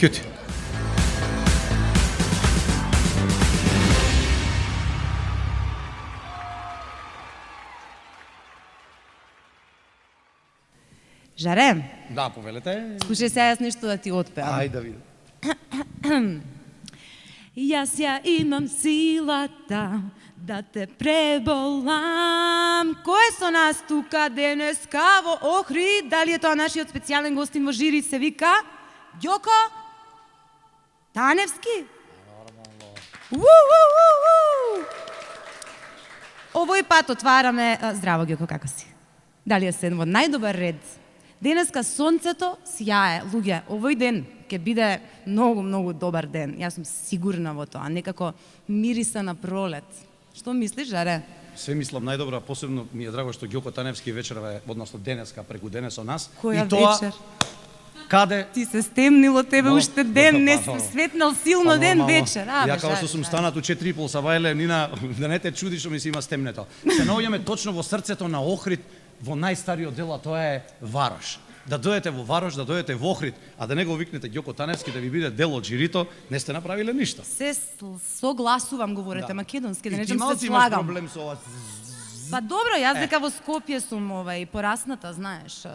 Кјути. Жаре, Да, повелете. слушај се, јас нешто да ти отпеам. Ајде да видам. Јас ја имам силата да те преболам. Кој е со нас тука денеска во Охрид? Дали е тоа нашиот специјален гостин во жири, се вика Ѓоко Таневски? Овој пат отвараме... Здраво, Ѓоко, како си? Дали е се во најдобар ред? Денеска сонцето сјае. Луѓе, овој ден ќе биде многу добар ден. Јас сум сигурна во тоа. Некако мириса на пролет. Што мислиш, Жаре? Све мислам најдобро, посебно ми е драго што Ѓоко Таневски вечерва е, односно денеска, преку дене со нас. Која и тоа, вечер? Каде? Ти се стемнило тебе уште ден, не светнал силно ден вечер. Ја као што сум станат у 4:30 сабајле, Нина, да не те чуди што ми се има стемнето. Се наоѓаме точно во срцето на Охрид, во најстариот дел, а тоа е Варош. Да дојдете во Варош, да дојдете во Охрид, а да не го викнете Ѓоко Таневски да ви биде дел од жирито, не сте направиле ништо. Се согласувам, говорите македонски, да И не ти се малци имаш слагам. проблем со ова. Па добро, јас дека во Скопје сум порасната, знаеш.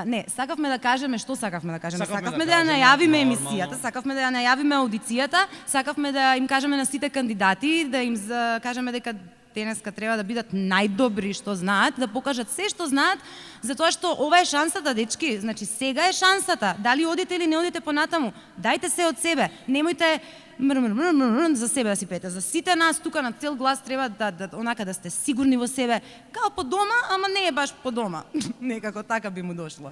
Не, сакавме да кажеме, што сакавме да кажеме? Сакавме да ја најавиме емисијата, сакавме да ја најавиме аудицијата, сакавме да им кажеме на сите кандидати, да им кажеме дека денеска треба да бидат најдобри што знаат, да покажат се што знаат, затоа што ова е шансата, дечки, значи сега е шансата. Дали одите или не одите понатаму, дајте се од себе, немојте за себе да си пеете. За сите нас тука на цел глас треба онака да сте сигурни во себе, као по дома, ама не е баш по дома. Некако така би му дошло.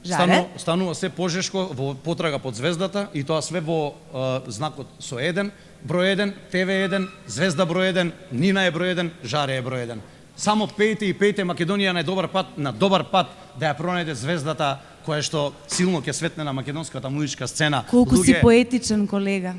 Жаре? Станува се пожешко во потрага под звездата и тоа све во знакот со 1, број 1, ТВ1, Звезда број 1, Нина е број 1, Жаре е број 1. Само пејте и пејте, Македонија на добар пат да ја пронајде звездата која што силно ќе светне на македонската музичка сцена. Колку си поетичен, колега.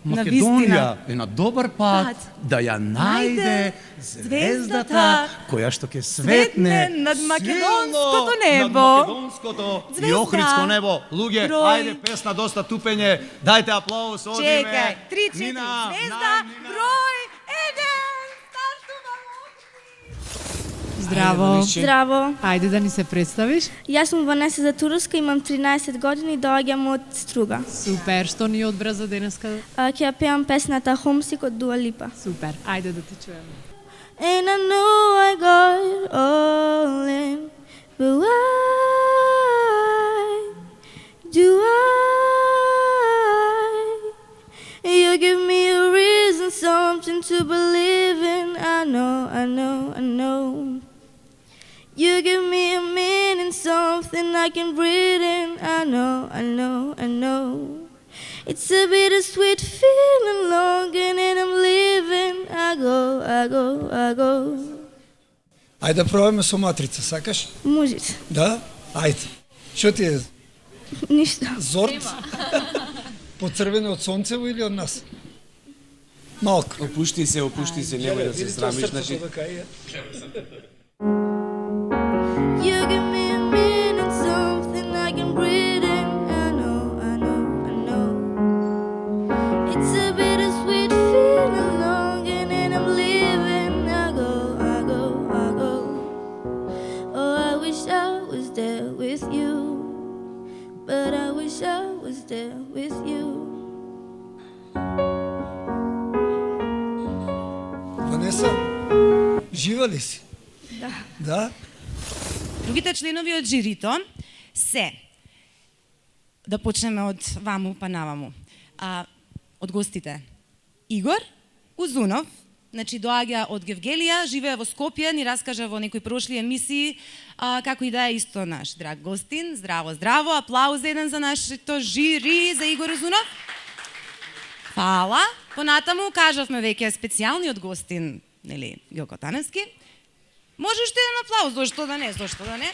Македонија е на добар пат да ја најде звездата која што ќе светне над македонското небо. Над македонското и охридско небо. Луѓе, ајде песна, доста тупење, дајте аплауз, одиме. Чекај, 3, 4, звезда, број 1, стартуваме. Здраво. Здраво. Ајде да ни се представиш. Јас сум Ванеса Затуровска, имам 13 години и доаѓам од Струга. Супер, што ни одбра за денеска? Ќе ја пеам песната Homesick од Дуа Липа. Супер, ајде да те чуеме. And I know I got all in, but why do you give me a reason, something to believe in? I know. You give me a meaning, something I can breathe in. I know. It's a bittersweet feeling, longing and I'm leaving. I go. Ајде да пробаме со матрица, сакаш? Можете. Да? Ајде. Што ти е? Ништо. Зорт? Поцрвено од сонцево или од нас? Малку. Опушти се, немој да се срамиш, значи. You give me a meaning, something I can breathe in. I know. It's a bittersweet feeling, longing and I'm leaving. I go. Oh, I wish I was there with you, but I wish I was there with you. Ванеса, жива ли си? Да? Другите членови од жирито се, да почнеме од ваму па наваму, од гостите. Игор Узунов, значи доаѓа од Гевгелија, живее во Скопје, ни раскажа во некои прошли емисии, како и да е исто наш драг гостин. Здраво, аплауз еден за нашето жири, за Игор Узунов. Фала. Понатаму кажавме веќе специјалниот гостин, нели, Ѓоко Таневски. Може уште еден аплауз, зошто да не?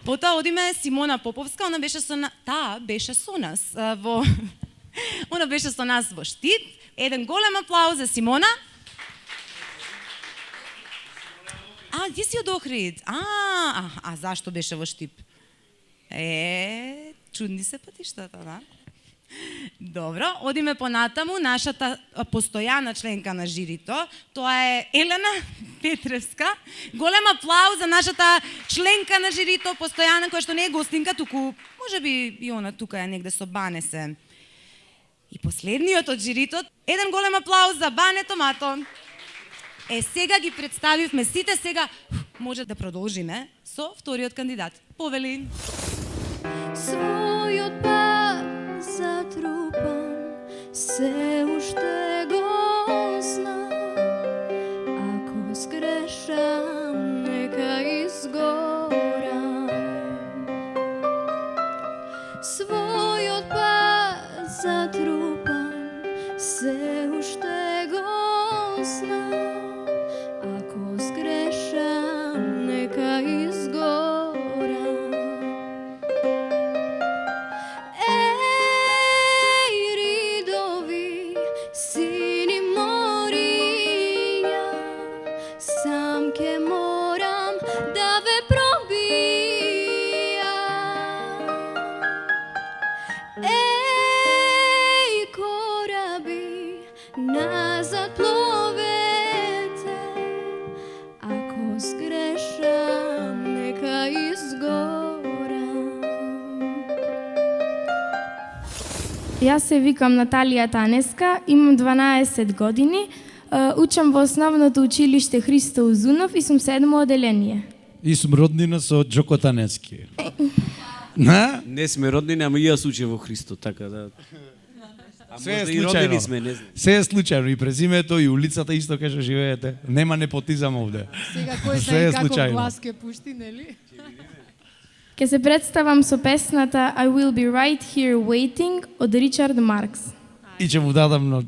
Потоа одиме Симона Поповска, она беше со нас во она беше со нас во Штип. Еден голем аплауз за Симона. Ти си од Охрид. Зашто беше во Штип? Чудни се патиштата, да? Добро, одиме понатаму, нашата постојана членка на жирито, тоа е Елена Петревска. Голем аплауз за нашата членка на жирито, постојана, која што не е гостинка, туку, може би и она тука е негде со Бане се. И последниот од жирито, еден голем аплауз за Бане Томато. Сега ги представивме сите, сега може да продолжиме со вториот кандидат. Повели. Својот пат затрупан, се уште го знам. Ако сгрешам, нека изгорам. Својот пат затрупан, се уште го знам. Ако сгрешам, нека изгорам. Јас се викам Наталија Танеска, имам 12 години, учам во основното училиште Христо Узунов и сум 7 оделение. И сум роднина со Джоко Танески. На? Не сме роднини, ама и јас учев во Христо, така да. Се е и роднини сме, случајно. не знам. Се е случајно и презимето и улицата исто кај што живеете. Нема непотизам овде. Сега кој Се знае е како случајно. глас ке пушти, нели? Ке се представам со песната I Will Be Right Here Waiting од Ричард Маркс. И ќе му дадам на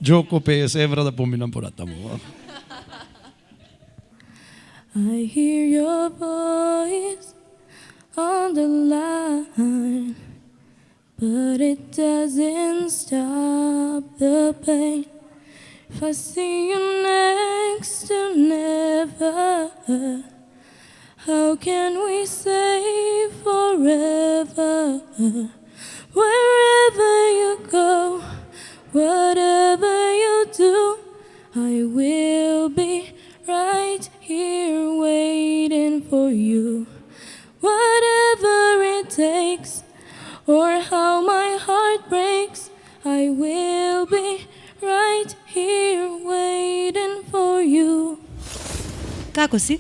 Джоко 50 евра да поминам поратаму. I hear your voice on the line, but it doesn't stop the pain. If I see you next to never, how can we say forever? Wherever you go, whatever you do, I will be right here waiting for you. Whatever it takes, or how my heart breaks, I will be right here waiting for you. Како си?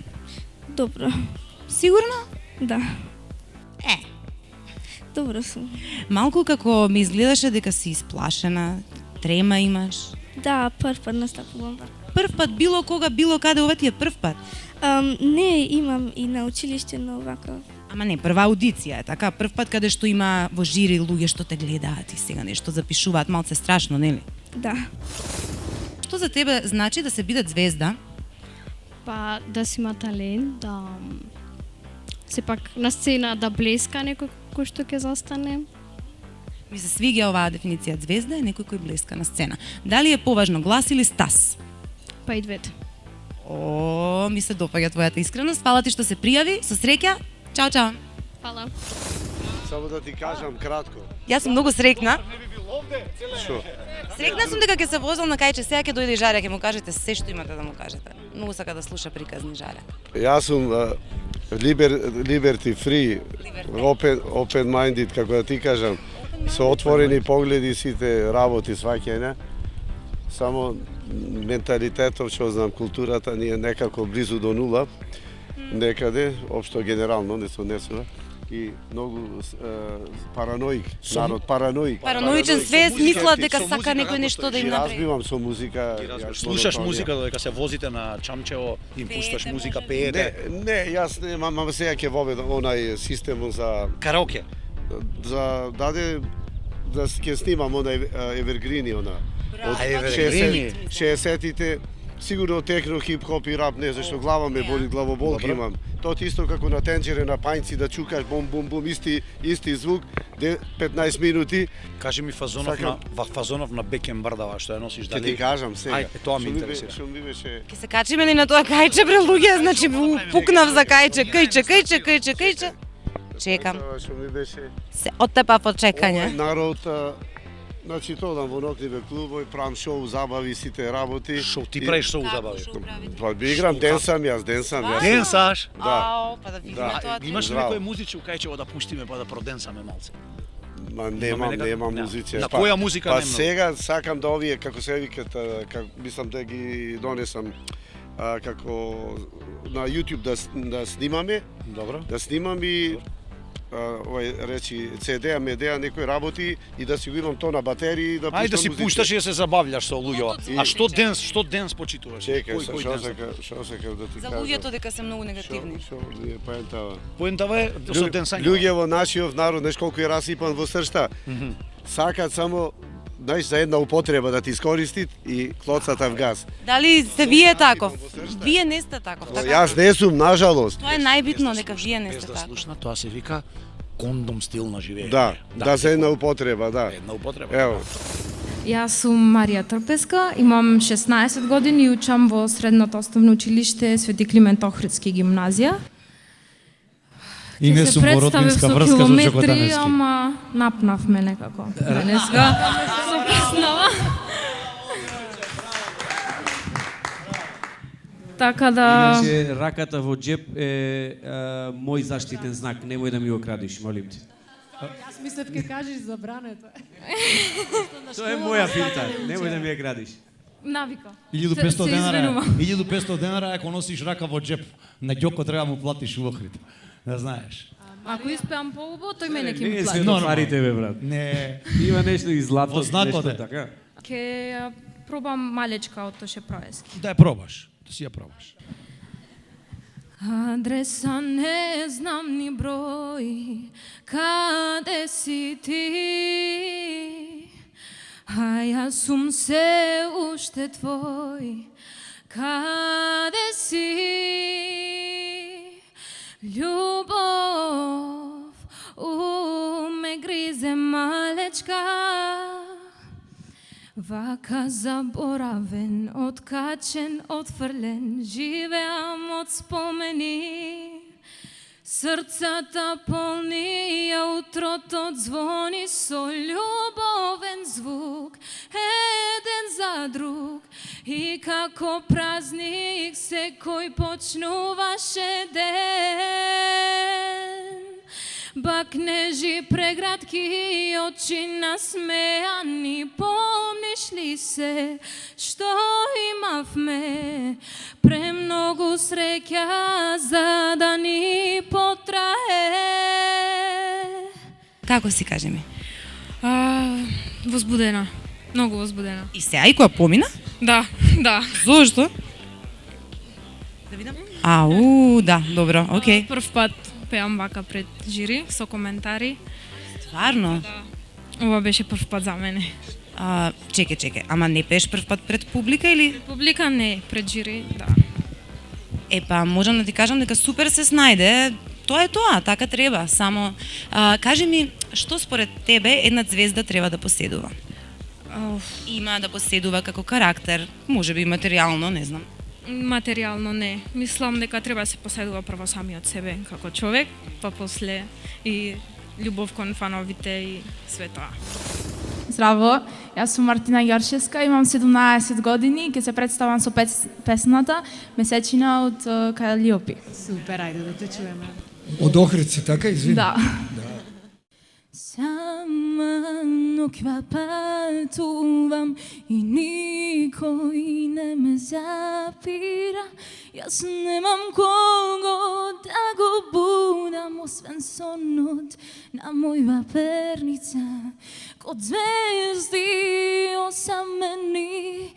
Добро, Сигурно? да, Е, добро сум. малку како ми изгледаше дека си исплашена, трема имаш. Да, прв пат настапувам. Прв пат било кога, било каде, ова ти е прв пат. Не, имам и на училиште, но вака. Ама не, прва аудиција е така, прв пат каде што има во жири луѓе што те гледаат и сега нешто запишуваат, малце страшно, нели? Да. Што за тебе значи да се биде звезда? Па да си има талент, да сепак на сцена да блеска некој кој што ќе застане. Ми се свиѓа оваа дефиниција, звезда е некој кој блеска на сцена. Дали е поважно глас или стас? Па и двете. О, ми се допаѓа твојата искреност. Фала ти што се пријави. Со среќа. Чао, чао. Фала. Само да ти кажам кратко. Јас сум многу среќна. Шо? Среќна сум дека ќе се возам на кајче, сега ќе дојде Жаре, ќе му кажете се што имате да му кажете. Многу сака да слуша приказни Жаре. Јас сум liberty free, open minded, како да ти кажам, со отворени погледи сите работи сваќање. Само менталитетов, што знам, културата ни е некако близу до нула, некаде, општо генерално, не со несува. И многу параноик, народ параноик. Параноичен свест мислат дека сака некој нешто да им Ги направи. разбивам со музика. Слушаш музика додека се возите на чамчево, им пушташ музика, пеете. Не, јас не, мама сега ќе воведам онај систем за Караоке. за даде да ќе снимам онај евергрини она. Од евергрини. 60-тите, сигурно техно, хип-хоп и рап, не, зашто глава ме боли, главоболки имам. Тоа исто како на тенџере на пајнци да чукаш бум бум бум исти звук 15 минути. Кажи ми фазонов на Бекенбардава што ја носиш, Ќе дали? ти кажам сега. Ајде, тоа ме интересира. Што ми беше Ќе се качиме ли на тоа кајче бре луѓе, значи пукнав за кајче, кајче. чекам. Што ми беше? Се оттепа под чекање. Овој народ, значи тоа во ноќниве клубови, правам шоу, забави, сите работи. Шоу, ти правиш шоу забави. Па би играм, ден сам јас. Денсаш? Да. Ау, па да видиме тоа. Имаш ли Здраво. некој музичко кај ќе да пуштиме па да проденсаме малце? Ма немам музиција. На која музика па немам? сега сакам да овие, како се викат, мислам да ги донесам како на YouTube да снимаме. Добро. Да снимам и речи CD-а, медеа, некои работи и да си го имам то на батерии и да пуштам Ајде да си музиција. пушташ и да се забавляш со луѓето. А што денс почитуваш? Чекај, Кој денс? што сакав да ти За кажам. луѓето дека се многу негативни. Што е поентава? Поентава е со денсање. Луѓе во нашиот народ, знаеш колку е расипан во сршта. Сакат само знаеш, за една употреба да ти искористит и клоцата в газ. Дали сте вие таков? Вие не сте таков, така? Јас не сум, нажалост. Тоа е најбитно, дека вие не Без сте да таков. слушна, тоа се вика кондом стил на живење. Да, за една употреба, да. Една употреба. Ево. Јас сум Марија Трпеска, имам 16 години и учам во средното основно училиште Свети Климент Охридски гимназија. И не сум во роднинска врска со Чокотаневски. Ама напнавме некако. Денеска со песнава. Така да... Иначе, раката во джеп е мој заштитен знак. Немој да ми го крадиш, молим те. Јас мислев ќе кажеш забрането. Тоа е моја финта. Немој да ми ја крадиш. Навика. 1500 денара. извинувам. 1500 денара ако носиш рака во джеп. На ѓоко треба му платиш у Охрид. Да знаеш. Ако испеам поубаво, тој мене ќе ми Не е плати. све до парите, бе, брат. Не. Има нешто и злато, Во знакот нешто е. така. Ќе ја пробам малечка од тоше проески. Да ја пробаш. Да си ја пробаш. Адреса не знам ни број, каде си ти? А јас сум се уште твој, каде си? Љубов, ме гризе малечка, вака заборавен, откачен, отфрлен, живеам од спомени. Срцата полни, а утрото звони со љубовен звук, еден за друг. И како празник секој почнуваше ден. Бакнежи преградки, очи насмеани, помниш ли се што имавме? Премногу среќа за да ни потрае. Како си, кажи ми? Возбудена, многу возбудена. И сега и која помина? Да, да. Зошто? Да видам. Ау, да, добро, окей. Прв пат пеам вака пред жири со коментари. Стварно? Ова беше прв пат за мене. Чекај, ама не пееш прв пат пред публика или? Публика не, пред жири, да. Епа, можам да ти кажам дека супер се снајде. Тоа е тоа, така треба. Само, кажи ми, што според тебе една звезда треба да поседува? Има да поседува како карактер, можеби материјално, не знам. Материјално не. Мислам дека треба да се поседува прво самиот себе како човек, па после и љубов кон фановите и све тоа. Здраво, јас сум Мартина Јоршевска, имам 17 години и ќе се представам со песната Месечина од Калиопи. Супер, ајде да те чуеме. Од Охридци, така, извини. Да. Сама ноќва патувам и никој не ме запира. Јас немам кого да го будам, освен сонот на мојва перница. Код звезди осамени,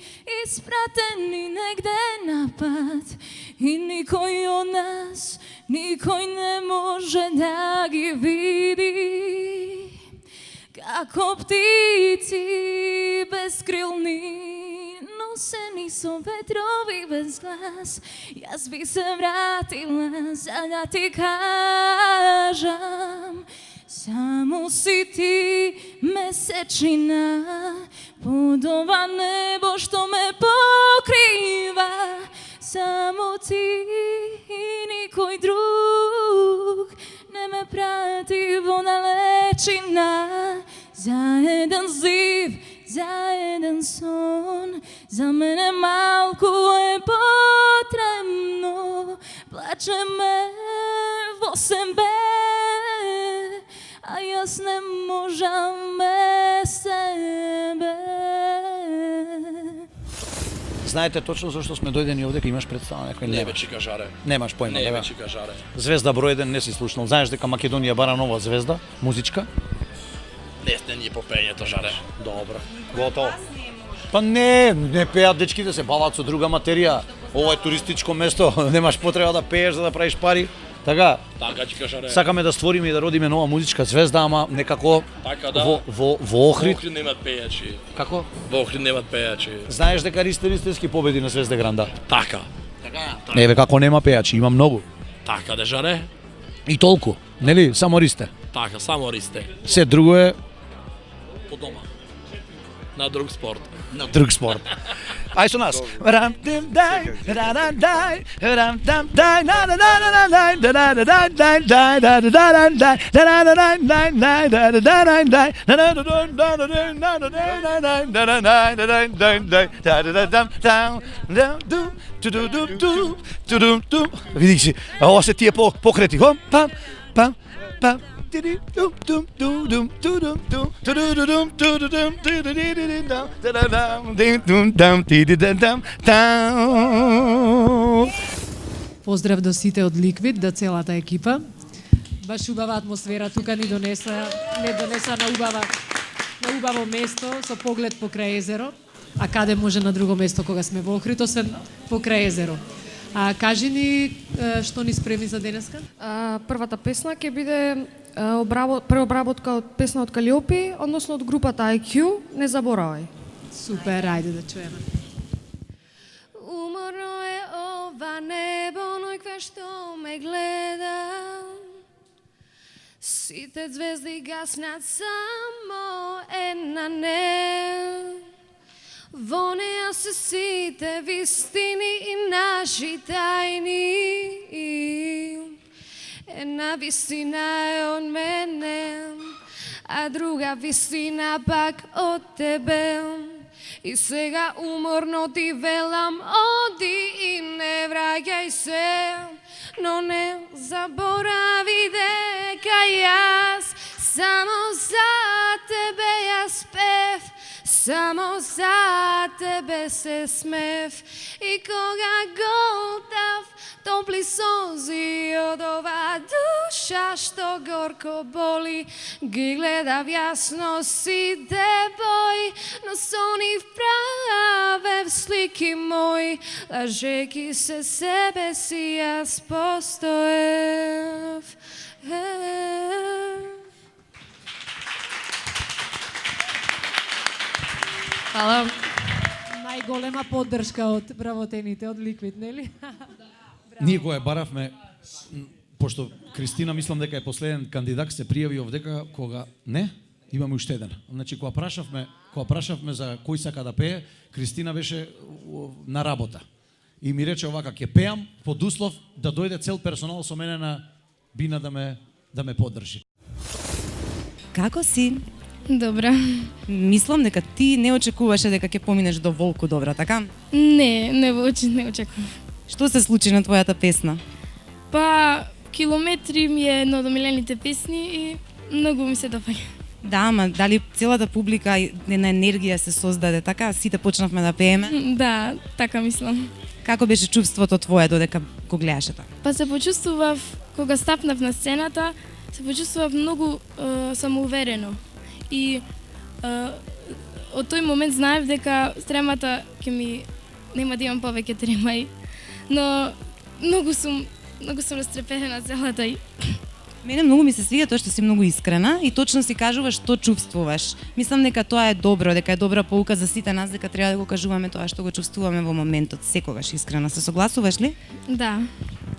испратени негде на пат. И никој од нас, никој не може да ги види. Како птици безкрилни, носени со ветрови без глас, јас би се вратила за да ти кажам. Само си ти месечина под ова небо што ме покрива. Само ти и никој друг не ме прати во далечина, за еден зив, за еден сон. За мене малку е потребно, плачеме во себе, а јас не можам без себе. Знаете точно зашто сме дојдени овде, кога имаш представа некој? Не бе, чика жаре. Немаш појма, Не да? бе, чика жаре. Звезда број 1 не си слушнал. Знаеш дека Македонија бара нова звезда, музичка? Не ни е по пењето жаре. Добро. Готово. Па не пеат дечките, се бават со друга материја. Ова е туристичко место, немаш потреба да пееш за да правиш пари. Така, Така, чика жаре. сакаме да створиме и да родиме нова музичка звезда, ама некако Така да. во Во Охрид. Охрид немат пејачи. Како? Во Охрид немат пејачи. Знаеш дека Ристевски победи на Звезда Гранда? Така. Не бе, како нема пејачи, има многу. Така да жаре. И толку, нели? Само Ристе. Така, само Ристе. Се друго е По дома. На друг спорт. на друг спорт. Ај со нас. Видиш си, ова се тие покрети. Пам, пам, пам. Поздрав до сите од Liquid, до целата екипа. Баш убава атмосфера тука ни донеса на убаво место со поглед покрај езеро. А каде може на друго место кога сме во Охрид, освен покрај езеро? А кажи ни што ни спреми за денеска? Првата песна ќе биде преобработка од песна од Калиопи, односно од групата IQ, Не заборавај. Супер, ајде да чуеме. Уморно е ова небо, ној кве што ме гледа. Сите звезди гаснат, само една не. Во неа се сите вистини и наши тајни. Една вистина е од мене, а друга вистина пак од тебе. И сега уморно ти велам, оди и не враќај се, но не заборави дека јас само за тебе јас пев, само за тебе се смев. И кога голтав топли солзи од ова душа што горко боли, ги гледав јасно сите бои, но со нив правев слики мои, лажеки се себе си јас постоев. Фала. Најголема поддршка од вработените од Liquid, нели? Ние кога баравме, пошто Кристина мислам дека е последен кандидат, се пријави овдека кога не, имаме уште еден. Значи кога прашавме за кој сака да пее, Кристина беше на работа. И ми рече овака, ќе пеам под услов да дојде цел персонал со мене на бина да ме поддржи. Како си? Добра. Мислам дека ти не очекуваше дека ќе поминеш до Волку добра, така? Не очекувам. Што се случи на твојата песна? Па, Километри ми е едно од омилените песни и многу ми се допаѓа. Да, ама дали целата публика една енергија се создаде, така? Сите почнавме да пееме? Да, така мислам. Како беше чувството твое додека го гледаше тоа? Па се почувствував, кога стапнав на сцената, се почувствував многу самоуверено. И од тој момент знаев дека тремата ќе ми нема да имам повеќе тремај, но многу сум растрепенена целата и Мене многу ми се свиѓа тоа што си многу искрена и точно си кажуваш што чувствуваш. Мислам дека тоа е добро, дека е добра поука за сите нас, дека треба да го кажуваме тоа што го чувствуваме во моментот, секогаш искрена. Се согласуваш ли? Да.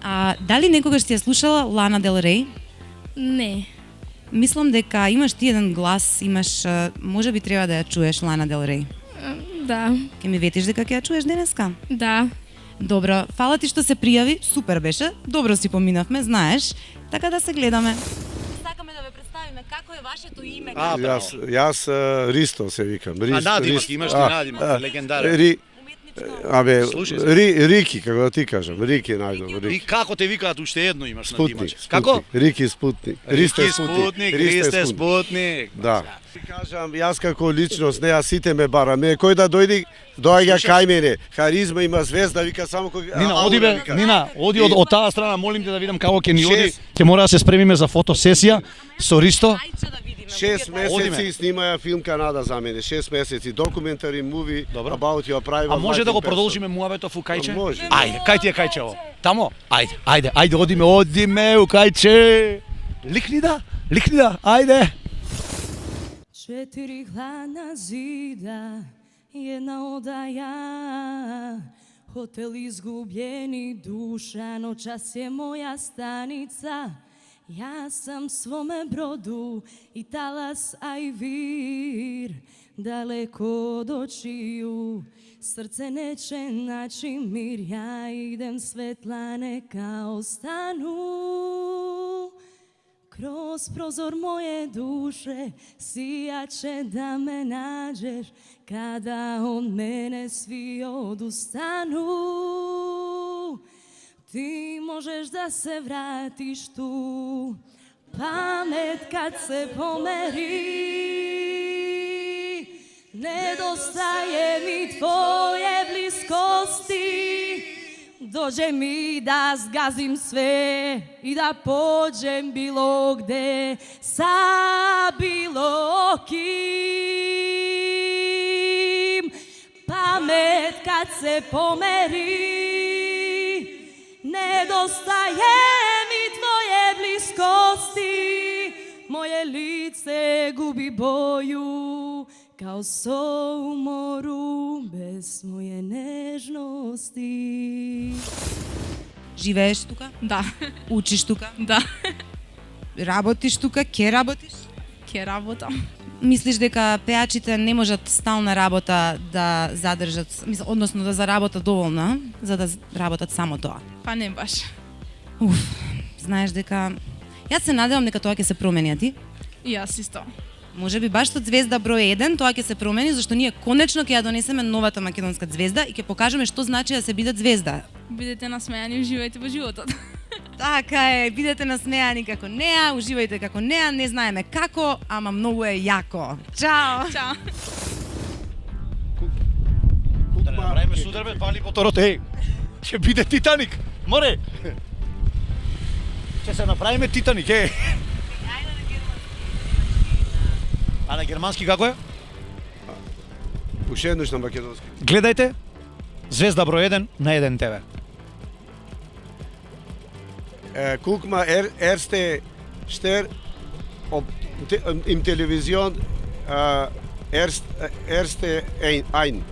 А дали некогаш си ја слушала Лана Дел Рей? Не. Мислам дека имаш ти еден глас, можеби треба да ја чуеш Лана Дел Рей. Да. Ке ми ветиш дека ќе ја чуеш денеска? Да. Добро, фала ти што се пријави, супер беше, добро си поминавме, знаеш, така да се гледаме. е вашето име? Јас Ристо се викам. надимак, имаш ли надимак, легендарен. Рики, како да ти кажам, Рики најдобро. И како те викаат уште едно имаш надимаче? Како? Рики Спутник. Ристе Спутник. Да. Кажам, јас како личност, не, сите ме бараме, кој да доаѓа кај мене, харизма има, звезда, вика само кој... Нина, оди од таа страна, молим те да видам како ќе ни оди. Ќе мора да се спремиме за фотосесија со Ристо. 6 месеци снимаја филм Канада за мене, 6 месеци, документари, муви, about your private life. А може да го продолжиме муабетов у Кајче? Може. Ајде, кај ти е Кајчево? Тамо? Ајде, одиме у Кајче. Ликни да, ајде. 4 хладна зида, една одаја, хотел изгубljeni душа, ночас е моја станица. Јас сам своме броду и талас, а и вир, далеко од очiju, срце нече начи мир, ја идем светла нека остану. Kroz prozor moje duše sijaće da me nađeš kada od mene svi odustanu. Ti možeš da se vratiš tu, pamet kad se pomeri. Nedostaje mi tvoje bliskosti, dođe mi da zgazim sve i da pođem bilo gde sa bilo kim. Pamet kad se pomeri, nedostaje mi tvoje bliskosti, moje lice gubi boju, kao so u moru bez moje nežnosti. Живееш тука? Да. Учиш тука? Да. Работиш тука? Ке работиш? Ке работам. Мислиш дека пеачите не можат стална работа да задржат, односно да заработат доволно, за да работат само тоа? Па не баш. Знаеш дека... Јас се надевам дека тоа ќе се промени, а ти? И јас исто. Може би баш со звезда број 1 тоа ќе се промени, зашто ние конечно ќе ја донесеме новата македонска звезда и ќе покажеме што значи да се биде звезда. Бидете насмејани, уживајте во животот. Така е, бидете насмејани како неа, уживајте како неа, не знаеме како, ама многу е јако. Чао! Чао! Да не направиме судар, бе, пали моторот, ќе биде Титаник, море! Ќе се направиме Титаник, А на германски како е? Уште еднош на македонски. Гледајте, звезда број 1 на 1 ТВ. Guck mal, erste Stern im Television, erste ein.